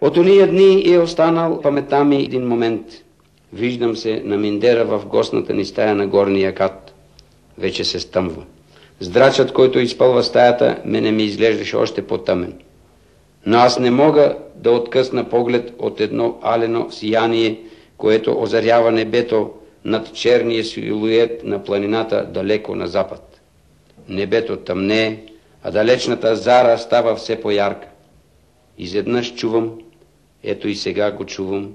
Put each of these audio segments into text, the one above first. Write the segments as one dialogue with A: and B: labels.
A: От ония дни е останал паметта ми един момент. Виждам се на миндера в гостната ни стая на горния кат. Вече се стъмва. Здрачът, който изпълва стаята, мене ми изглеждаше още по-тъмен. Но аз не мога да откъсна поглед от едно алено сияние, което озарява небето над черния силует на планината далеко на запад. Небето тъмнее, а далечната зара става все по-ярка. Изведнъж чувам, ето и сега го чувам,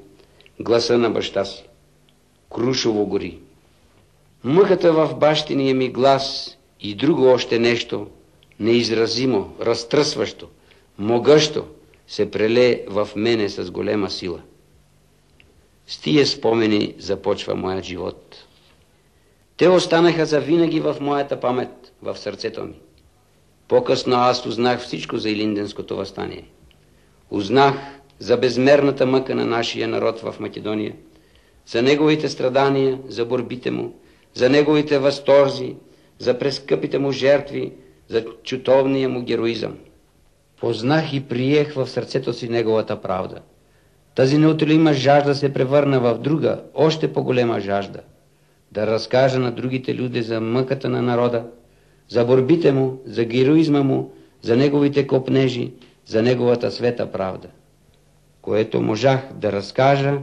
A: гласа на баща си. Крушово гори. Мъката в бащиния ми глас и друго още нещо, неизразимо, разтръсващо, могъщо, се преле в мене с голема сила. С тия спомени започва моят живот. Те останаха завинаги в моята памет, в сърцето ми. По-късно аз узнах всичко за Илинденското въстание. Узнах за безмерната мъка на нашия народ в Македония, за неговите страдания, за борбите му, за неговите възторзи, за прескъпите му жертви, за чутовния му героизъм. Познах и приех в сърцето си неговата правда. Тази неутолима жажда се превърна в друга, още по-голема жажда. Да разкажа на другите люди за мъката на народа, за борбите му, за героизма му, за неговите копнежи, за неговата света правда. Което можах да разкажа,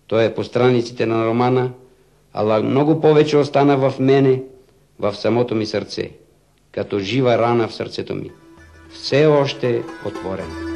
A: то е по страниците на романа, ала много повече остана в мене, в самото ми сърце, като жива рана в сърцето ми, все още отворена.